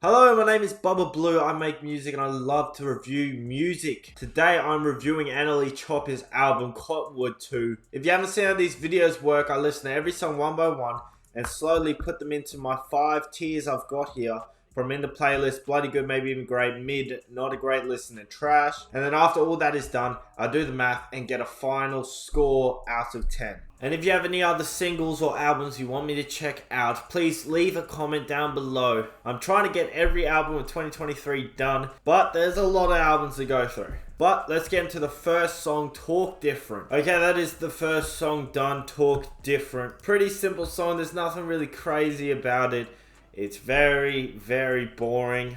Hello, my name is Bubba Blue. I make music and I love to review music. Today I'm reviewing NLE Choppas' album Cottonwood 2. If you haven't seen how these videos work, I listen to every song one by one and slowly put them into my 5 tiers I've got here. From in the playlist, bloody good, maybe even great, mid, not a great listen, and trash. And then after all that is done, I do the math and get a final score out of 10. And if you have any other singles or albums you want me to check out, please leave a comment down below. I'm trying to get every album of 2023 done, but there's a lot of albums to go through. But let's get into the first song, Talk Different. Okay, that is the first song done, Talk Different. Pretty simple song, there's nothing really crazy about it. It's very, very boring.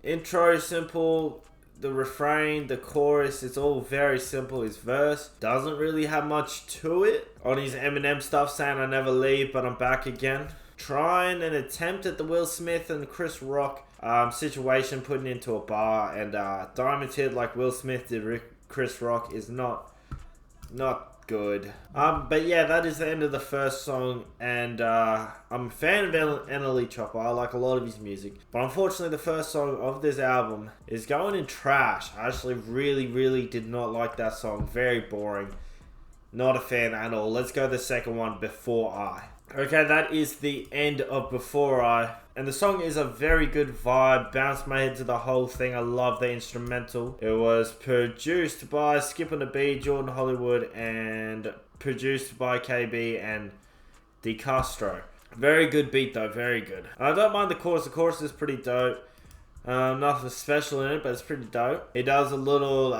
Intro simple. The refrain, the chorus, it's all very simple. His verse doesn't really have much to it. On his Eminem stuff saying I never leave but I'm back again. Trying an attempt at the Will Smith and Chris Rock situation, putting into a bar, and Diamond's hit like Will Smith did Chris Rock is not good. But yeah, that is the end of the first song, and I'm a fan of NLE Choppa. I like a lot of his music, but unfortunately the first song of this album is going in trash. I actually really did not like that song. Very boring. Not a fan at all. Let's go to the second one, Before I. Okay, that is the end of Before I. And the song is a very good vibe. Bounced my head to the whole thing. I love the instrumental. It was produced by Skip on the Beat, Jordan Hollywood, and produced by KB and DeCastro. Very good beat though, very good. I don't mind the chorus. The chorus is pretty dope. Nothing special in it, but it's pretty dope. It does a little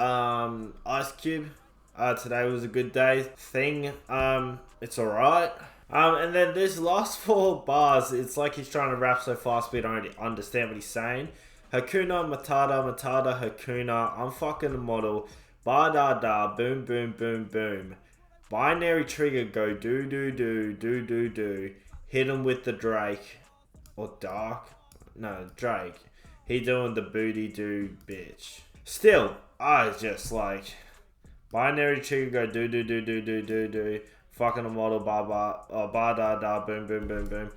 Ice Cube. Today was a good day thing. It's alright. And then this last 4 bars, it's like he's trying to rap so fast we don't understand what he's saying. Hakuna Matata, Matata, Hakuna, I'm fucking a model. Ba da da, boom, boom, boom, boom. Binary trigger go do do do do do do. Hit him with the Drake. Or Dark. No, Drake. He doing the booty do bitch. Still, I just like binary trigger go do do do do do do do. Fucking a model, ba da da, boom, boom, boom, boom.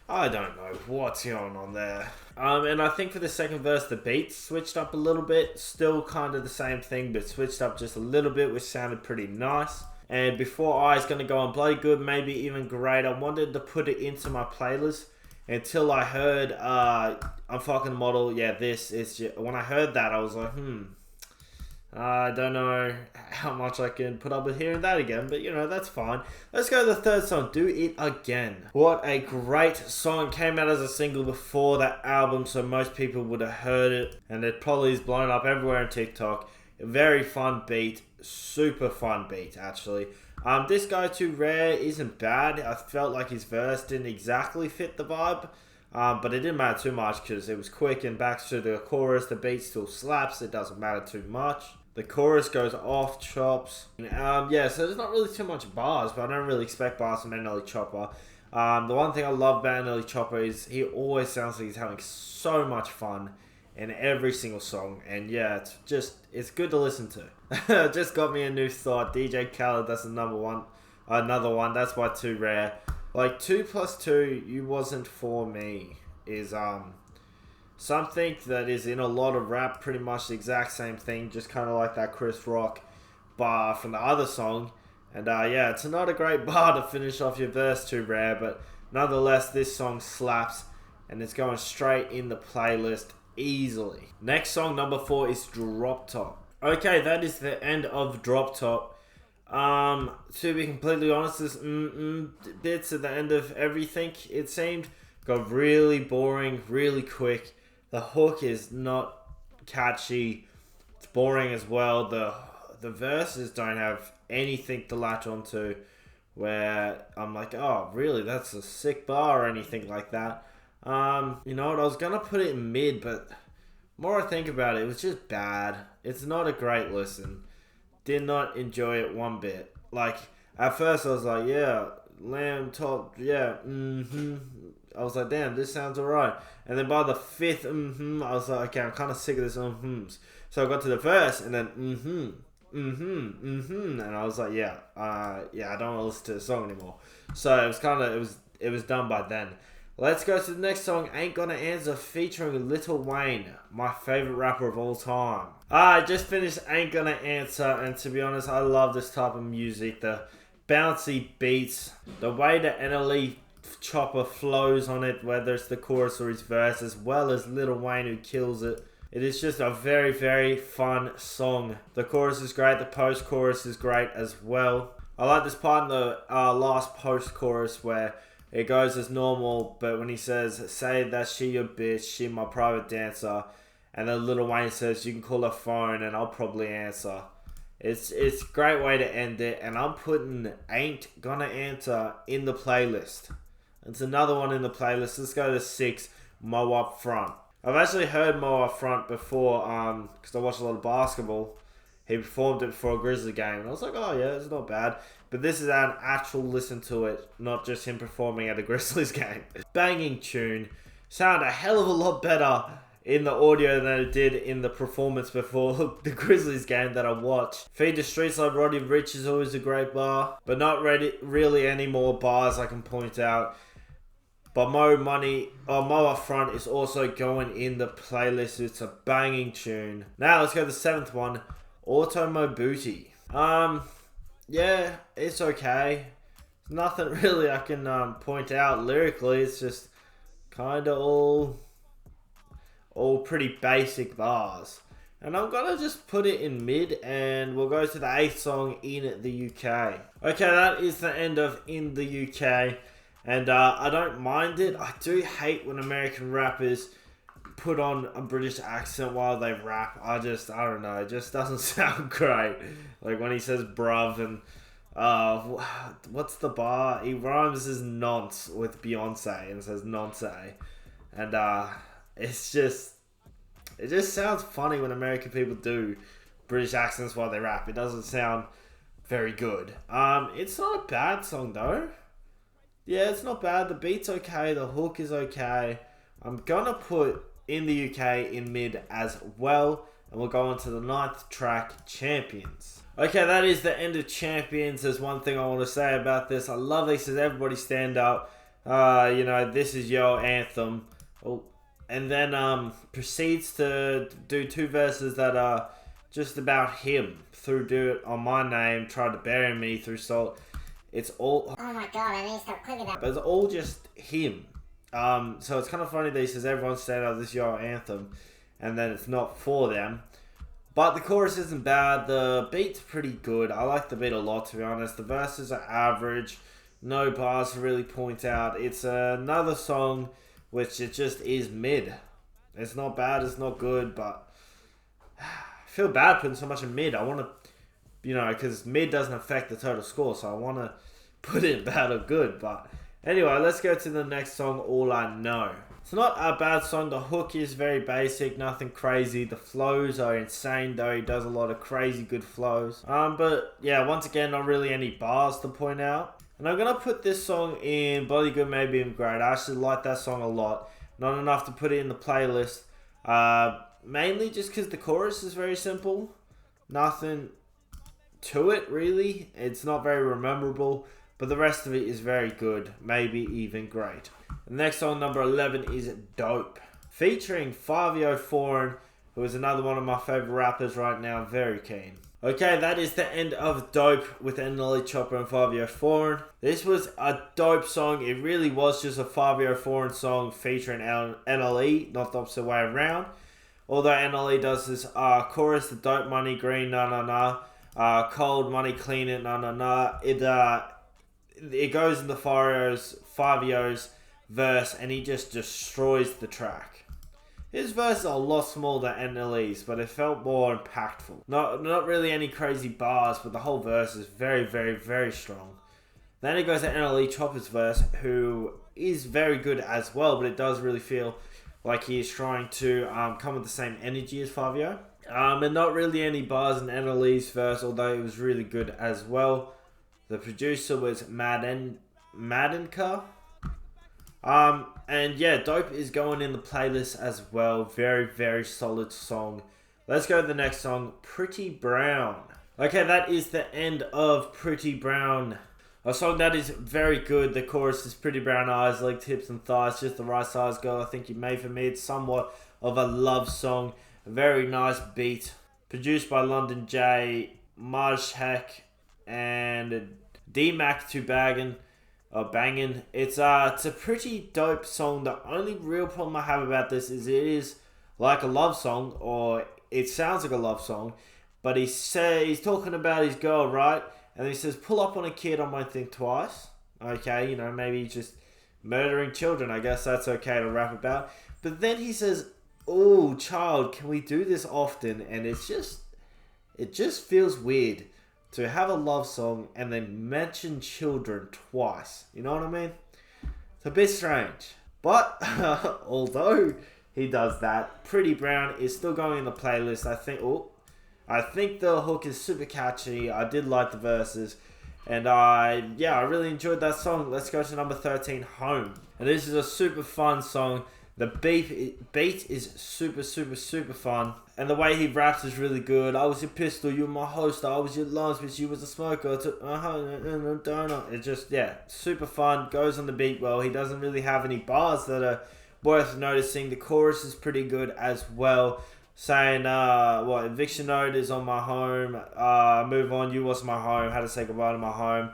I don't know what's going on there. And I think for the second verse, the beat switched up a little bit. Still kind of the same thing, but switched up just a little bit, which sounded pretty nice. And Before I is going to go on bloody good, maybe even great. I wanted to put it into my playlist until I heard I'm fucking a model. Yeah, this is just, when I heard that, I was like, I don't know how much I can put up with hearing that again, but you know, that's fine. Let's go to the third song, Do It Again. What a great song. Came out as a single before that album, so most people would have heard it, and it probably is blown up everywhere on TikTok. A very fun beat, super fun beat actually. This Guy Too Rare isn't bad. I felt like his verse didn't exactly fit the vibe. But it didn't matter too much because it was quick and back to the chorus. The beat still slaps. It doesn't matter too much. The chorus goes off chops. Yeah, so there's not really too much bars, but I don't really expect bars from NLE Choppa. The one thing I love about NLE Choppa is he always sounds like he's having so much fun in every single song. And yeah, it's good to listen to. Just got me a new thought. DJ Khaled, that's another one. That's why Too Rare. Like 2 plus 2, you wasn't for me is something that is in a lot of rap, pretty much the exact same thing, just kind of like that Chris Rock bar from the other song. And yeah, it's not a great bar to finish off your verse, Too Rare, but nonetheless, this song slaps and it's going straight in the playlist easily. Next song, number 4, is Drop Top. Okay, that is the end of Drop Top. To be completely honest, this bits at the end of everything, it seemed, got really boring, really quick. The hook is not catchy. It's boring as well. The verses don't have anything to latch onto where I'm like, oh, really? That's a sick bar or anything like that. You know what? I was gonna put it in mid, but the more I think about it, it was just bad. It's not a great listen. Did not enjoy it one bit. Like, at first I was like, yeah, lamb top, yeah, I was like, damn, this sounds alright. And then by the 5th, I was like, okay, I'm kind of sick of this So I got to the verse, and then and I was like, yeah, I don't want to listen to the song anymore. So it was kind of, it was done by then. Let's go to the next song, Ain't Gonna Answer, featuring Lil Wayne, my favorite rapper of all time. I just finished Ain't Gonna Answer, and to be honest, I love this type of music. The bouncy beats, the way the NLE Choppa flows on it, whether it's the chorus or his verse, as well as Lil Wayne who kills it. It is just a very, very fun song. The chorus is great, the post-chorus is great as well. I like this part in the last post-chorus where it goes as normal, but when he says, say that she your bitch, she my private dancer, and then Lil Wayne says, you can call her phone and I'll probably answer. It's a great way to end it, and I'm putting Ain't Gonna Answer in the playlist. It's another one in the playlist. Let's go to 6, Mo Up Front. I've actually heard Mo Up Front before, because I watch a lot of basketball. He performed it for a Grizzly game, and I was like, oh yeah, it's not bad. But this is an actual listen to it, not just him performing at a Grizzlies game. Banging tune. Sound a hell of a lot better in the audio than it did in the performance before the Grizzlies game that I watched. Feed the Streets like Roddy Ricch is always a great bar, but not really any more bars I can point out. But Mo Up Front is also going in the playlist. It's a banging tune. Now let's go to the 7th one, Automo Booty. Yeah, it's okay. Nothing really I can point out lyrically. It's just kind of all pretty basic bars. And I'm gonna just put it in mid, and we'll go to the 8th song, In the UK. Okay, that is the end of In the UK. And I don't mind it. I do hate when American rappers put on a British accent while they rap. I don't know. It just doesn't sound great. Like when he says bruv and what's the bar? He rhymes his nonce with Beyonce and says nonce. And it just sounds funny when American people do British accents while they rap. It doesn't sound very good. It's not a bad song though. Yeah, it's not bad. The beat's okay. The hook is okay. I'm gonna put In the UK in mid as well. And we'll go on to the 9th track, Champions. Okay, that is the end of Champions. There's one thing I want to say about this. I love this. Says everybody stand up. This is your anthem. Oh, and then proceeds to do 2 verses that are just about him. Through Do It On My Name, Tried to Bury Me, Through Salt. It's all... Oh my god, I need to stop clicking that. But it's all just him. So it's kind of funny that he says everyone stand up, this is your anthem. And then it's not for them. But the chorus isn't bad. The beat's pretty good. I like the beat a lot, to be honest. The verses are average. No bars to really point out. It's another song which it just is mid. It's not bad, it's not good, but... I feel bad putting so much in mid. I want to... because mid doesn't affect the total score, so I want to put it bad or good. But anyway, let's go to the next song, All I Know. It's not a bad song. The hook is very basic, nothing crazy. The flows are insane though. He does a lot of crazy good flows. But yeah, once again, not really any bars to point out. And I'm going to put this song in Bloody Good, Maybe I'm Great. I actually like that song a lot. Not enough to put it in the playlist. Mainly just because the chorus is very simple. Nothing to it really. It's not very memorable, but the rest of it is very good, maybe even great. The next song, number 11, is Dope, featuring Fivio Foreign, who is another one of my favorite rappers right now. Very keen. Okay, that is the end of Dope with NLE Choppa and Fivio Foreign. This was a dope song. It really was just a Fivio Foreign song featuring NLE, not the opposite way around. Although NLE does this chorus, the Dope Money Green, na na na. Cold Money Clean It, na na na. It goes in the Fivio's verse, and he just destroys the track. His verses are a lot smaller than NLE's, but it felt more impactful. Not really any crazy bars, but the whole verse is very, very, very strong. Then it goes to NLE Choppas' verse, who is very good as well, but it does really feel like he is trying to come with the same energy as Fivio. And not really any bars in NLE's verse, although it was really good as well. The producer was Madenka. And yeah, Dope is going in the playlist as well. Very, very solid song. Let's go to the next song, Pretty Brown. Okay, that is the end of Pretty Brown. A song that is very good. The chorus is pretty brown eyes, legs, hips and thighs, just the right size, girl. I think you made for me. It's somewhat of a love song. A very nice beat. Produced by London J, Majhek, and D-Mac to Bangin. It's a pretty dope song. The only real problem I have about this is it is like a love song, or it sounds like a love song, but he's talking about his girl, right? And he says, pull up on a kid, I might think twice. Okay, maybe he's just murdering children. I guess that's okay to rap about. But then he says, oh, child, can we do this often? And it just feels weird to have a love song and then mention children twice. You know what I mean? It's a bit strange. But although he does that, Pretty Brown is still going in the playlist. I think the hook is super catchy. I did like the verses. And I really enjoyed that song. Let's go to number 13, Home. And this is a super fun song. The beat is super, super, super fun. And the way he raps is really good. I was your pistol, you were my holster. I was your lungs, bitch, you was a smoker. It's just, super fun. Goes on the beat well. He doesn't really have any bars that are worth noticing. The chorus is pretty good as well. Saying, eviction note is on my home. Move on, you was my home. How to say goodbye to my home.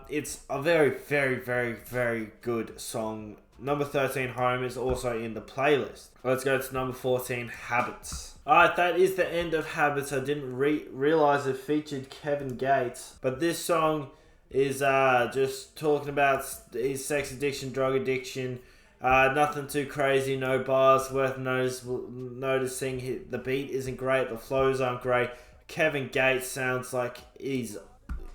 It's a very, very, very, very good song. Number 13, Home, is also in the playlist. Let's go to number 14, Habits. Alright, that is the end of Habits. I didn't realize it featured Kevin Gates. But this song is just talking about his sex addiction, drug addiction. Nothing too crazy, no bars worth noticing. The beat isn't great, the flows aren't great. Kevin Gates sounds like he's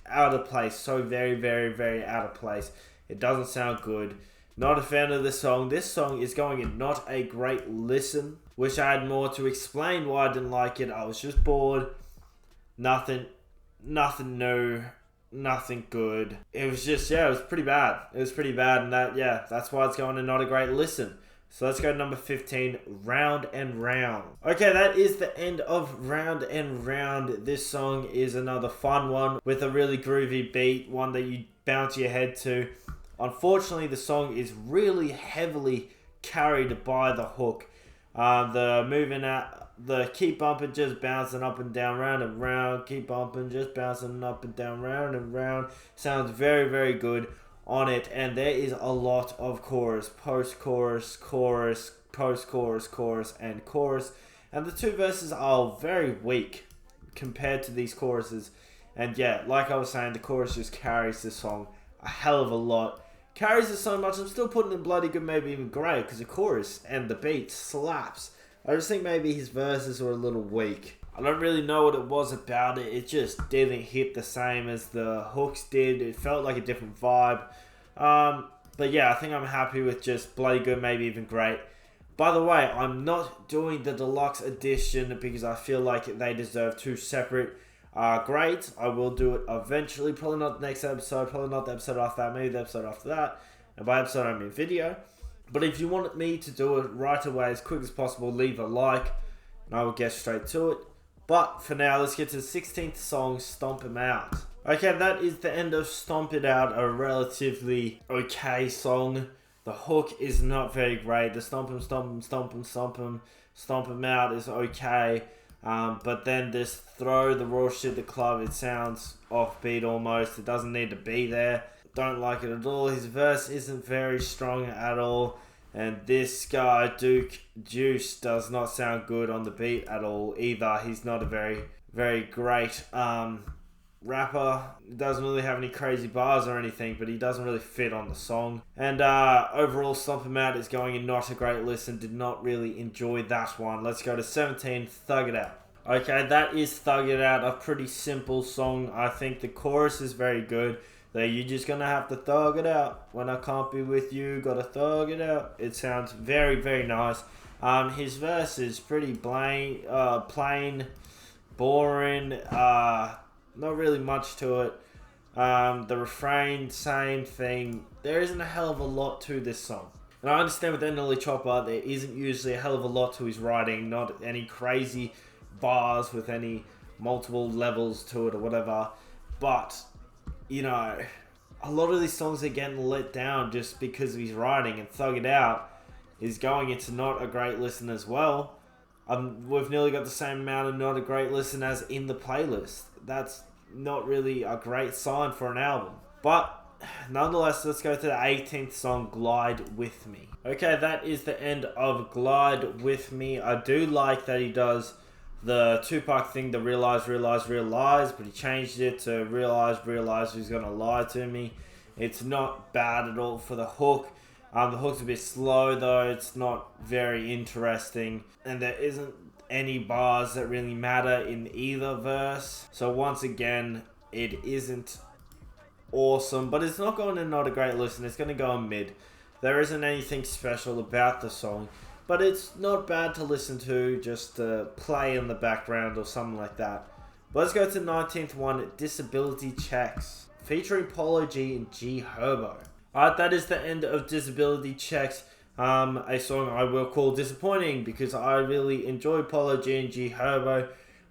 out of place. So very, very, very out of place. It doesn't sound good. Not a fan of this song. This song is going in not a great listen. Wish I had more to explain why I didn't like it. I was just bored. Nothing new. Nothing good. It was just, it was pretty bad. It was pretty bad, and that's why it's going in not a great listen. So let's go to number 15, Round and Round. Okay, that is the end of Round and Round. This song is another fun one with a really groovy beat, one that you bounce your head to. Unfortunately, the song is really heavily carried by the hook. The keep bumping, just bouncing up and down, round and round. Keep bumping, just bouncing up and down, round and round. Sounds very, very good on it. And there is a lot of chorus, post-chorus, chorus, post-chorus, chorus, and chorus. And the two verses are very weak compared to these choruses. And like I was saying, the chorus just carries this song a hell of a lot. Carries it so much, I'm still putting in bloody good, maybe even great, because the chorus and the beat slaps. I just think maybe his verses were a little weak. I don't really know what it was about it. It just didn't hit the same as the hooks did. It felt like a different vibe. But I think I'm happy with just bloody good, maybe even great. By the way, I'm not doing the deluxe edition because I feel like they deserve two separate grades. I will do it eventually. Probably not the next episode. Probably not the episode after that. Maybe the episode after that. And by episode, I mean video. But if you want me to do it right away as quick as possible, leave a like and I will get straight to it. But for now, let's get to the 16th song, Stomp 'Em Out. Okay, that is the end of Stomp It Out, a relatively okay song. The hook is not very great. The stomp 'em, stomp 'em, stomp 'em, stomp 'em, stomp 'em out is okay. But then this throw the raw shit the club, it sounds offbeat almost. It doesn't need to be there. Don't like it at all. His verse isn't very strong at all. And this guy, Duke Juice, does not sound good on the beat at all either. He's not a very, very great rapper. He doesn't really have any crazy bars or anything, but he doesn't really fit on the song. And overall, Stomp 'Em Out is going in not a great listen. Did not really enjoy that one. Let's go to 17, Thug It Out. Okay, that is Thug It Out, a pretty simple song. I think the chorus is very good. That you're just gonna have to thug it out. When I can't be with you, gotta thug it out. It sounds very, very nice. His verse is pretty plain, boring, not really much to it. The refrain, same thing. There isn't a hell of a lot to this song. And I understand with NLE Choppas, there isn't usually a hell of a lot to his writing, not any crazy bars with any multiple levels to it or whatever. But, a lot of these songs are getting let down just because of his writing, and Thug It Out is going into not a great listen as well. We've nearly got the same amount of not a great listen as in the playlist. That's not really a great sign for an album. But nonetheless, let's go to the 18th song, Glide With Me. Okay, that is the end of Glide With Me. I do like that he does the Tupac thing, the realize, realize, realize, but he changed it to realize, realize who's gonna lie to me. It's not bad at all for the hook. The hook's a bit slow though, it's not very interesting, and there isn't any bars that really matter in either verse. So once again, it isn't awesome, but it's not going to not a great listen, it's going to go in mid. There isn't anything special about the song, but it's not bad to listen to, just to play in the background or something like that. But let's go to the 19th one, Disability Checks, featuring Polo G and G Herbo. Alright, that is the end of Disability Checks, a song I will call disappointing because I really enjoyed Polo G and G Herbo,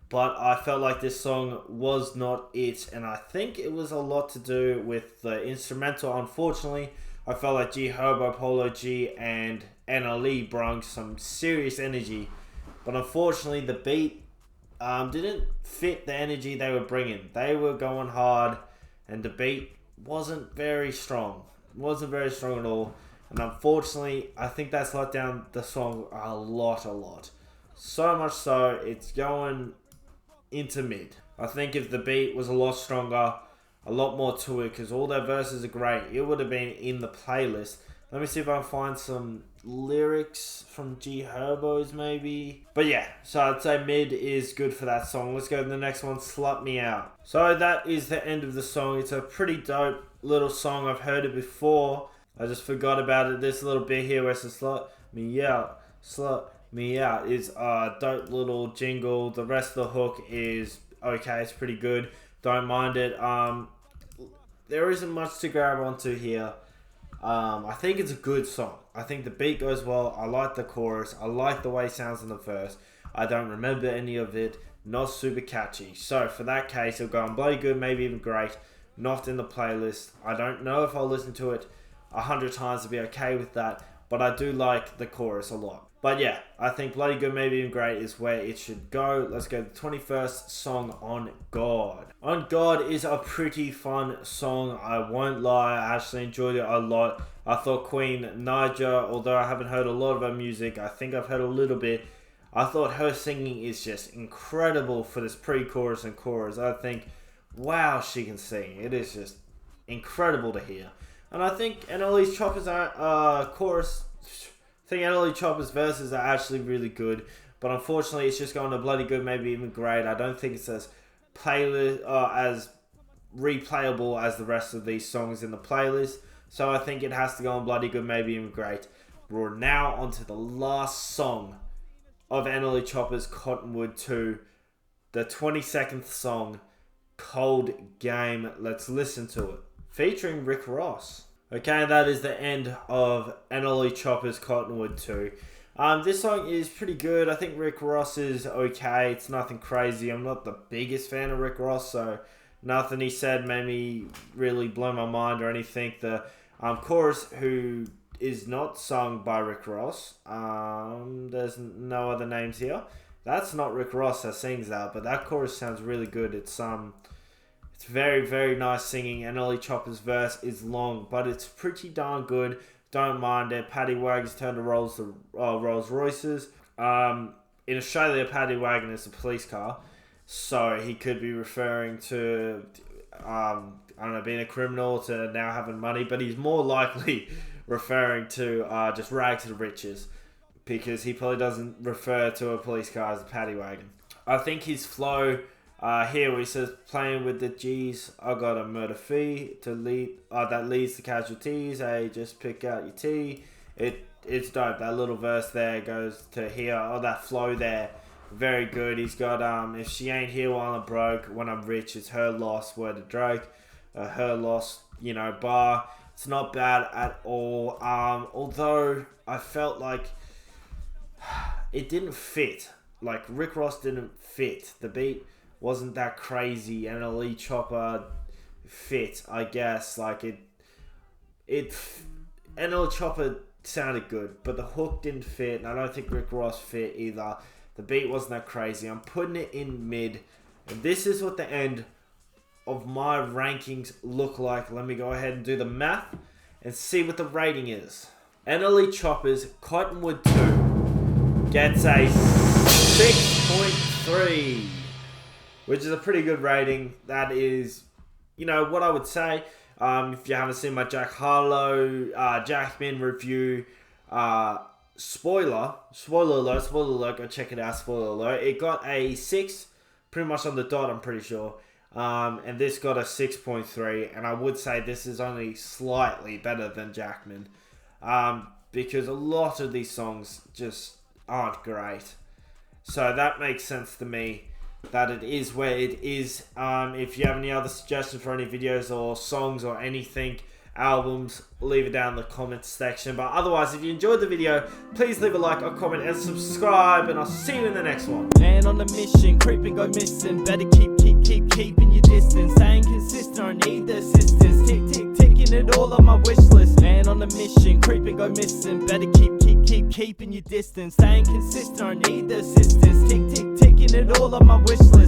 but I felt like this song was not it, and I think it was a lot to do with the instrumental. Unfortunately, I felt like G Herbo, Polo G, and NLE brought some serious energy, but unfortunately the beat didn't fit the energy they were bringing. They were going hard, and the beat wasn't very strong. Wasn't very strong at all, and unfortunately, I think that's let down the song a lot. So much so, it's going into mid. I think if the beat was a lot stronger, a lot more to it, because all their verses are great, it would have been in the playlist. Let me see if I can find some lyrics from G Herbo's maybe. But yeah, so I'd say mid is good for that song. Let's go to the next one, Slut Me Out. So that is the end of the song. It's a pretty dope little song. I've heard it before. I just forgot about it. This little bit here where it says slut me out is a dope little jingle. The rest of the hook is okay. It's pretty good. Don't mind it. There isn't much to grab onto here. I think it's a good song. I think the beat goes well. I like the chorus. I like the way it sounds in the verse. I don't remember any of it. Not super catchy. So for that case, it'll go on bloody good, maybe even great. Not in the playlist. I don't know if I'll listen to it 100 times to be okay with that, but I do like the chorus a lot. But yeah, I think bloody good, maybe even great is where it should go. Let's go to the 21st song, On God. On God is a pretty fun song, I won't lie. I actually enjoyed it a lot. I thought Queen Naija, although I haven't heard a lot of her music, I think I've heard a little bit. I thought her singing is just incredible for this pre-chorus and chorus. I think, wow, she can sing. It is just incredible to hear. And I think NLE Choppas' chorus, I think NLE Choppas' verses are actually really good. But unfortunately, it's just going to bloody good, maybe even great. I don't think it's as as replayable as the rest of these songs in the playlist. So I think it has to go on bloody good, maybe even great. We're now on to the last song of NLE Choppas' Cottonwood 2. The 22nd song, Cold Game. Let's listen to it. Featuring Rick Ross. Okay, that is the end of NLE Choppas' Cottonwood 2. This song is pretty good. I think Rick Ross is okay. It's nothing crazy. I'm not the biggest fan of Rick Ross, so nothing he said made me really blow my mind or anything. The chorus, who is not sung by Rick Ross. There's no other names here. That's not Rick Ross that sings that, but that chorus sounds really good. It's very, very nice singing. NLE Choppas' verse is long, but it's pretty darn good. Don't mind it. Paddy wagons turn to Rolls Royces. In Australia, a paddy wagon is a police car, so he could be referring to, I don't know, being a criminal to now having money, but he's more likely referring to just rags to riches, because he probably doesn't refer to a police car as a paddy wagon. I think his flow here where he says, playing with the G's, I got a murder fee to lead that leads to casualties. Hey, just pick out your T. It's dope. That little verse there goes to here. Oh, that flow there, very good. He's got if she ain't here while I'm broke, when I'm rich, it's her loss. Word of Drake, her loss. Bar. It's not bad at all. Although I felt like it didn't fit. Like Rick Ross didn't fit. The beat wasn't that crazy. NLE Choppa, fit, I guess. Like NLE Choppa sounded good, but the hook didn't fit, and I don't think Rick Ross fit either. The beat wasn't that crazy. I'm putting it in mid, and this is what the end of my rankings look like. Let me go ahead and do the math and see what the rating is. NLE Choppas Cottonwood 2 gets a 6.3, which is a pretty good rating. That is, you know, what I would say. If you haven't seen my Jack Harlow, Jackman review, spoiler alert, go check it out, spoiler alert. It got a 6, pretty much on the dot, I'm pretty sure. And this got a 6.3, and I would say this is only slightly better than Jackman. Because a lot of these songs just aren't great. So that makes sense to me that it is where it is. If you have any other suggestions for any videos or songs or anything, albums, leave it down in the comments section. But otherwise, if you enjoyed the video, please leave a like, a comment, and subscribe, and I'll see you in the next one. Man on a mission, creeping, go missing. Better keeping your distance. Staying consistent, I need the assistance. Ticking it all on my wish list. Man on a mission, creeping, go missing. Better keeping your distance. Staying consistent, I need the assistance. Ticking it all on my wish list.